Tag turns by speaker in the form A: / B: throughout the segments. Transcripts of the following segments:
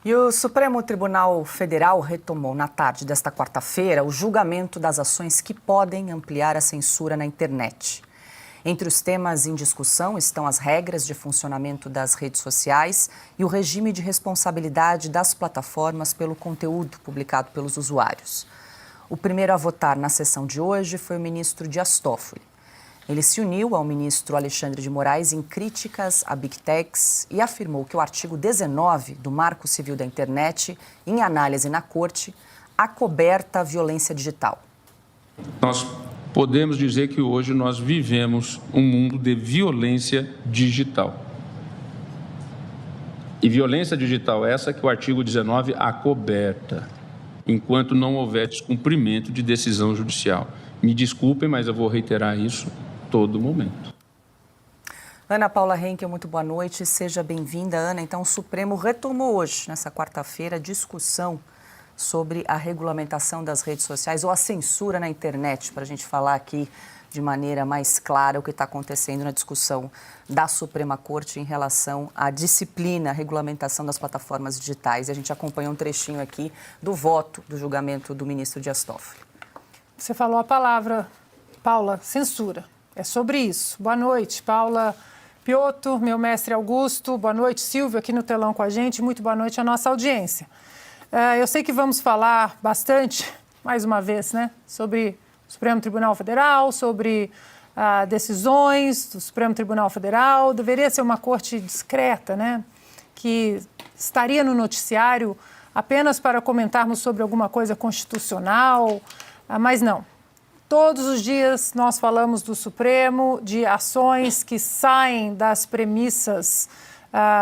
A: E o Supremo Tribunal Federal retomou na tarde desta quarta-feira o julgamento das ações que podem ampliar a censura na internet. Entre os temas em discussão estão as regras de funcionamento das redes sociais e o regime de responsabilidade das plataformas pelo conteúdo publicado pelos usuários. O primeiro a votar na sessão de hoje foi o ministro Dias Toffoli. Ele se uniu ao ministro Alexandre de Moraes em críticas a Big Techs e afirmou que o artigo 19 do Marco Civil da Internet, em análise na Corte, acoberta a violência digital.
B: Nós podemos dizer que hoje nós vivemos um mundo de violência digital. E violência digital essa que o artigo 19 acoberta, enquanto não houver descumprimento de decisão judicial. Me desculpem, mas eu vou reiterar isso todo momento.
A: Ana Paula Henkel, muito boa noite, seja bem-vinda, Ana. Então, o Supremo retomou hoje, nessa quarta-feira, a discussão sobre a regulamentação das redes sociais ou a censura na internet, para a gente falar aqui de maneira mais clara o que está acontecendo na discussão da Suprema Corte em relação à disciplina, à regulamentação das plataformas digitais. E a gente acompanha um trechinho aqui do voto do julgamento do ministro Dias Toffoli.
C: Você falou a palavra, Paula, censura. É sobre isso. Boa noite, Paula Piotto, meu mestre Augusto. Boa noite, Silvio, aqui no telão com a gente. Muito boa noite à nossa audiência. Eu sei que vamos falar bastante, mais uma vez, né, sobre o Supremo Tribunal Federal, sobre decisões do Supremo Tribunal Federal. Deveria ser uma corte discreta, né, que estaria no noticiário apenas para comentarmos sobre alguma coisa constitucional, mas não. Todos os dias nós falamos do Supremo, de ações que saem das premissas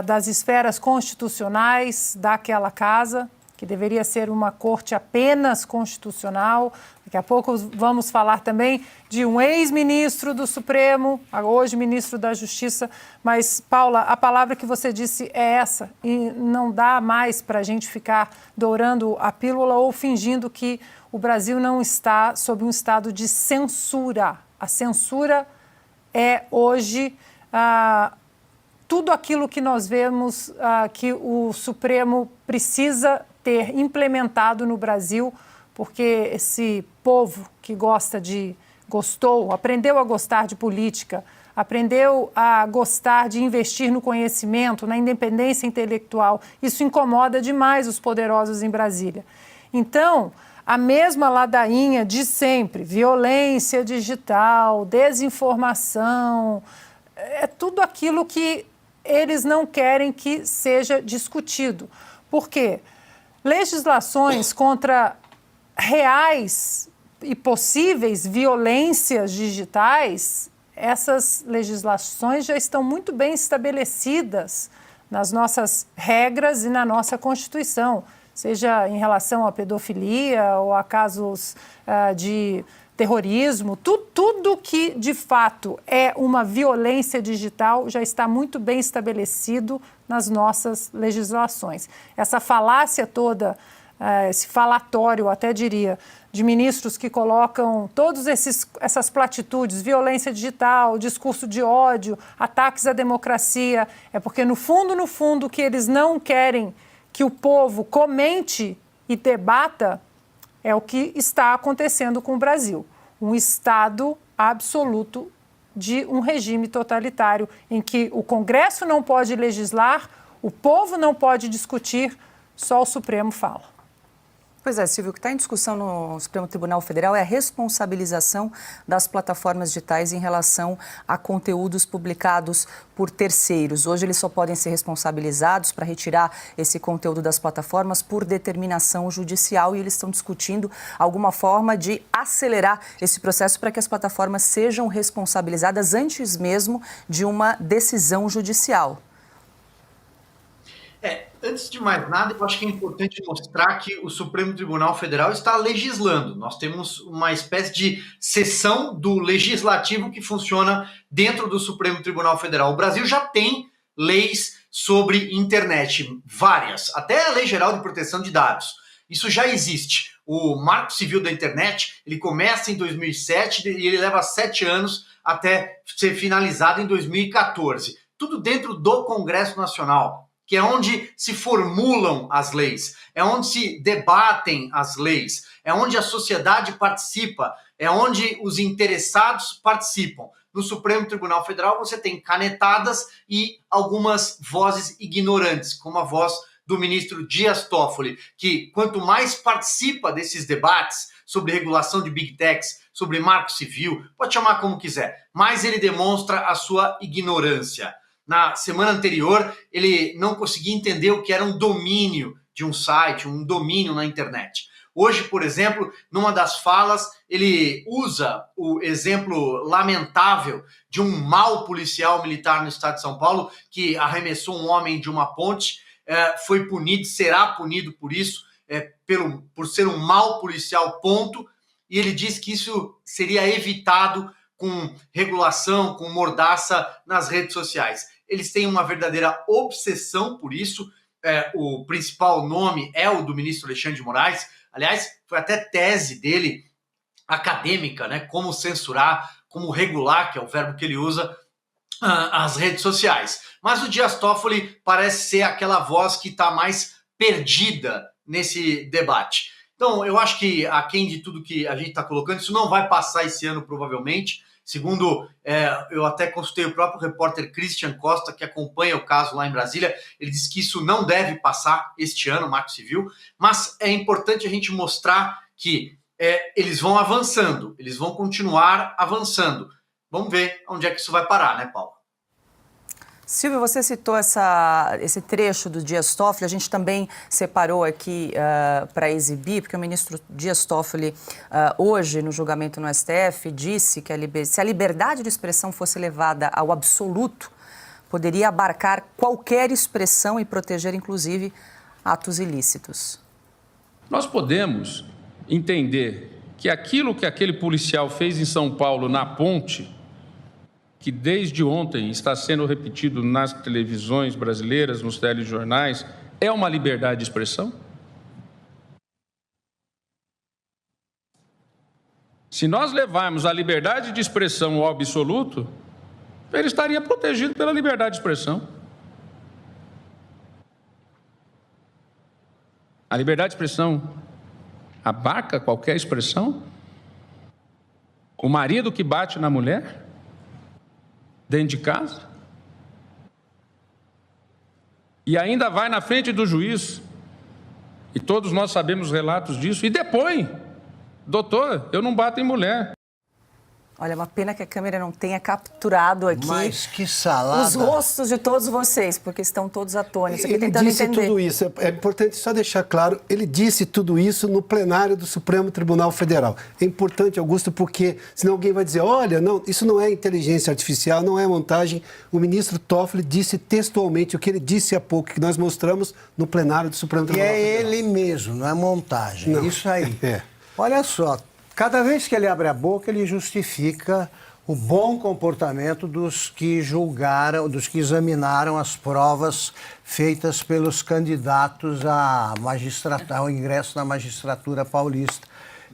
C: das esferas constitucionais daquela casa, que deveria ser uma corte apenas constitucional. Daqui a pouco vamos falar também de um ex-ministro do Supremo, hoje ministro da Justiça. Mas, Paula, a palavra que você disse é essa, e não dá mais para a gente ficar dourando a pílula ou fingindo que o Brasil não está sob um estado de censura. A censura é hoje tudo aquilo que nós vemos que o Supremo precisa ter implementado no Brasil, porque esse povo que aprendeu a gostar de política, aprendeu a gostar de investir no conhecimento, na independência intelectual, isso incomoda demais os poderosos em Brasília. Então, a mesma ladainha de sempre, violência digital, desinformação, é tudo aquilo que eles não querem que seja discutido. Por quê? Legislações contra reais e possíveis violências digitais, essas legislações já estão muito bem estabelecidas nas nossas regras e na nossa Constituição, seja em relação à pedofilia ou a casos de terrorismo, tudo que de fato é uma violência digital já está muito bem estabelecido nas nossas legislações. Essa falácia toda, esse falatório, até diria, de ministros que colocam todas essas platitudes, violência digital, discurso de ódio, ataques à democracia, é porque no fundo, que eles não querem que o povo comente e debata é o que está acontecendo com o Brasil. Um Estado absoluto de um regime totalitário, em que o Congresso não pode legislar, o povo não pode discutir, só o Supremo fala.
A: Pois é, Silvio, o que está em discussão no Supremo Tribunal Federal é a responsabilização das plataformas digitais em relação a conteúdos publicados por terceiros. Hoje eles só podem ser responsabilizados para retirar esse conteúdo das plataformas por determinação judicial e eles estão discutindo alguma forma de acelerar esse processo para que as plataformas sejam responsabilizadas antes mesmo de uma decisão judicial.
D: Antes de mais nada, eu acho que é importante mostrar que o Supremo Tribunal Federal está legislando. Nós temos uma espécie de seção do legislativo que funciona dentro do Supremo Tribunal Federal. O Brasil já tem leis sobre internet, várias, até a Lei Geral de Proteção de Dados. Isso já existe. O Marco Civil da Internet, ele começa em 2007 e ele leva 7 anos até ser finalizado em 2014. Tudo dentro do Congresso Nacional. que é onde se formulam as leis, é onde se debatem as leis, é onde a sociedade participa, é onde os interessados participam. No Supremo Tribunal Federal você tem canetadas e algumas vozes ignorantes, como a voz do ministro Dias Toffoli, que quanto mais participa desses debates sobre regulação de Big Techs, sobre marco civil, pode chamar como quiser, mais ele demonstra a sua ignorância. Na semana anterior, ele não conseguia entender o que era um domínio de um site, um domínio na internet. Hoje, por exemplo, numa das falas, ele usa o exemplo lamentável de um mau policial militar no estado de São Paulo que arremessou um homem de uma ponte, foi punido, será punido por isso, por ser um mau policial, ponto. E ele diz que isso seria evitado com regulação, com mordaça nas redes sociais. Eles têm uma verdadeira obsessão por isso. O principal nome é o do ministro Alexandre de Moraes. Aliás, foi até tese dele, acadêmica, né? Como censurar, como regular, que é o verbo que ele usa, as redes sociais. Mas o Dias Toffoli parece ser aquela voz que está mais perdida nesse debate. Então, eu acho que, aquém de tudo que a gente está colocando, isso não vai passar esse ano, provavelmente. Segundo, eu até consultei o próprio repórter Christian Costa, que acompanha o caso lá em Brasília, ele disse que isso não deve passar este ano, o Marco Civil, mas é importante a gente mostrar que eles vão avançando, eles vão continuar avançando. Vamos ver onde é que isso vai parar, né, Paulo?
A: Silvio, você citou esse trecho do Dias Toffoli, a gente também separou aqui para exibir, porque o ministro Dias Toffoli, hoje, no julgamento no STF, disse que se a liberdade de expressão fosse levada ao absoluto, poderia abarcar qualquer expressão e proteger, inclusive, atos ilícitos.
B: Nós podemos entender que aquilo que aquele policial fez em São Paulo, na ponte, que desde ontem está sendo repetido nas televisões brasileiras, nos telejornais, é uma liberdade de expressão? Se nós levarmos a liberdade de expressão ao absoluto, ele estaria protegido pela liberdade de expressão. A liberdade de expressão abarca qualquer expressão? O marido que bate na mulher dentro de casa e ainda vai na frente do juiz, e todos nós sabemos relatos disso, e depõe: doutor, eu não bato em mulher.
A: Olha, é uma pena que a câmera não tenha capturado aqui.
E: Mas que salada.
A: Os rostos de todos vocês, porque estão todos atônitos.
E: Ele disse tudo isso, é importante só deixar claro, ele disse tudo isso no plenário do Supremo Tribunal Federal. É importante, Augusto, porque senão alguém vai dizer, olha, não, isso não é inteligência artificial, não é montagem. O ministro Toffoli disse textualmente o que ele disse há pouco, que nós mostramos no plenário do Supremo Tribunal Federal.
F: E é ele mesmo, não é montagem.
E: Não.
F: Isso aí.
E: É.
F: Olha só, cada vez que ele abre a boca, ele justifica o bom comportamento dos que julgaram, dos que examinaram as provas feitas pelos candidatos ao ingresso na magistratura paulista,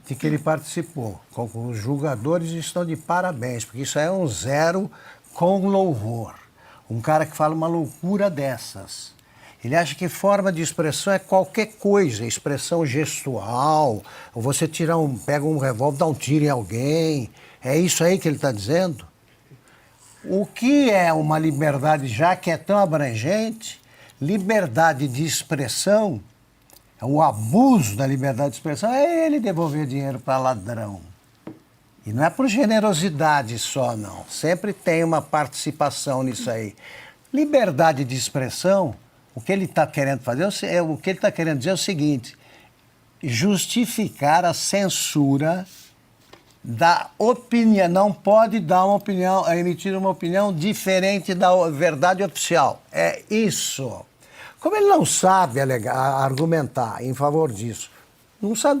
F: de que ele participou. Os julgadores estão de parabéns, porque isso é um zero com louvor. Um cara que fala uma loucura dessas. Ele acha que forma de expressão é qualquer coisa, expressão gestual, ou você pega um revólver, dá um tiro em alguém. É isso aí que ele está dizendo? O que é uma liberdade, já que é tão abrangente? Liberdade de expressão, o abuso da liberdade de expressão é ele devolver dinheiro para ladrão. E não é por generosidade só, não. Sempre tem uma participação nisso aí. Liberdade de expressão, o que ele está querendo fazer, o que ele está querendo dizer é o seguinte: justificar a censura da opinião, não pode dar uma opinião, emitir uma opinião diferente da verdade oficial. É isso. Como ele não sabe argumentar em favor disso, não sabe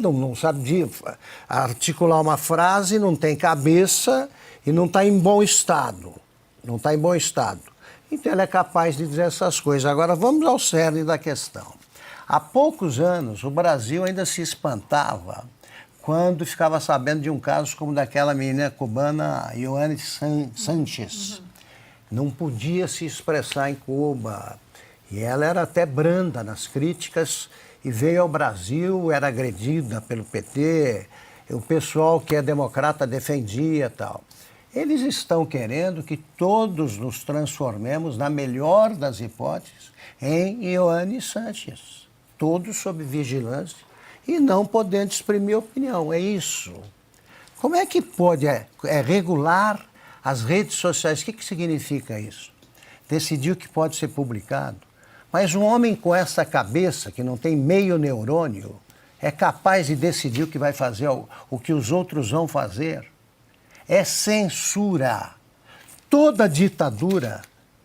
F: articular uma frase, não tem cabeça e não está em bom estado. Não está em bom estado. Então ele é capaz de dizer essas coisas. Agora vamos ao cerne da questão. Há poucos anos o Brasil ainda se espantava quando ficava sabendo de um caso como daquela menina cubana Ioane Sanchez. Não podia se expressar em Cuba. E ela era até branda nas críticas e veio ao Brasil, era agredida pelo PT, o pessoal que é democrata defendia e tal. Eles estão querendo que todos nos transformemos, na melhor das hipóteses, em Ioane Sanches. Todos sob vigilância e não podendo exprimir opinião. É isso. Como é que pode regular as redes sociais? O que significa isso? Decidir o que pode ser publicado. Mas um homem com essa cabeça, que não tem meio neurônio, é capaz de decidir o que vai fazer, o que os outros vão fazer. É censura. Toda ditadura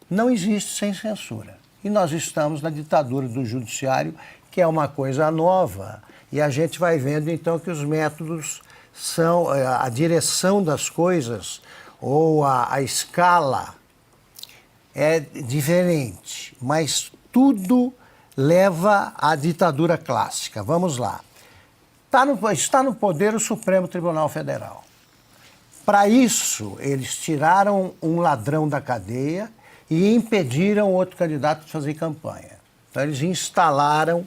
F: não existe sem censura. E nós estamos na ditadura do judiciário, que é uma coisa nova. E a gente vai vendo, então, que os métodos são a direção das coisas ou a escala é diferente, mas tudo leva à ditadura clássica. Vamos lá. Está no poder o Supremo Tribunal Federal. Para isso, eles tiraram um ladrão da cadeia e impediram outro candidato de fazer campanha. Então, eles instalaram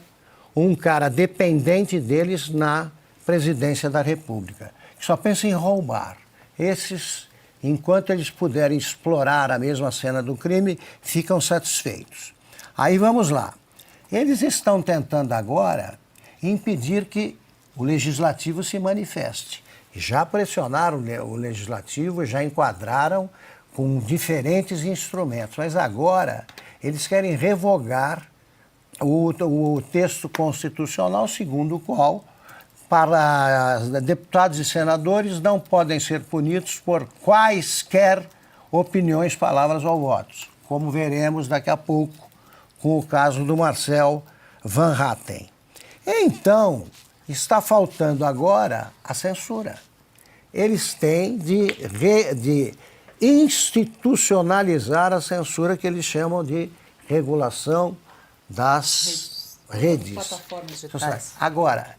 F: um cara dependente deles na presidência da República, que só pensa em roubar. Esses, enquanto eles puderem explorar a mesma cena do crime, ficam satisfeitos. Aí vamos lá. Eles estão tentando agora impedir que o Legislativo se manifeste. Já pressionaram o Legislativo, já enquadraram com diferentes instrumentos, mas agora eles querem revogar o texto constitucional, segundo o qual para deputados e senadores não podem ser punidos por quaisquer opiniões, palavras ou votos, como veremos daqui a pouco com o caso do Marcel Van Hatten. Então, está faltando agora a censura. Eles têm de institucionalizar a censura que eles chamam de regulação das redes.
A: Plataformas digitais.
F: Agora,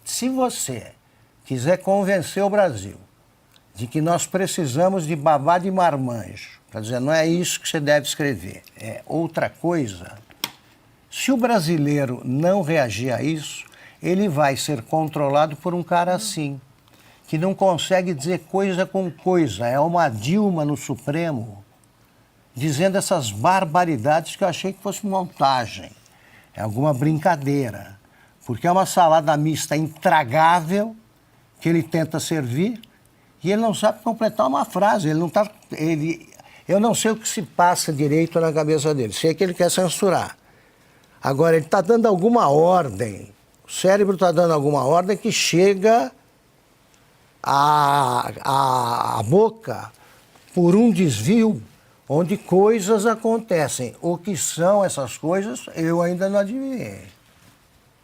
F: se você quiser convencer o Brasil de que nós precisamos de babá de marmanjo, quer dizer, não é isso que você deve escrever, é outra coisa. Se o brasileiro não reagir a isso, ele vai ser controlado por um cara assim, que não consegue dizer coisa com coisa. É uma Dilma no Supremo dizendo essas barbaridades que eu achei que fosse montagem. É alguma brincadeira. Porque é uma salada mista intragável que ele tenta servir e ele não sabe completar uma frase. Eu não sei o que se passa direito na cabeça dele. Sei que ele quer censurar. Agora, ele está dando alguma ordem. O cérebro está dando alguma ordem que chega à boca por um desvio onde coisas acontecem. O que são essas coisas, eu ainda não adivinhei.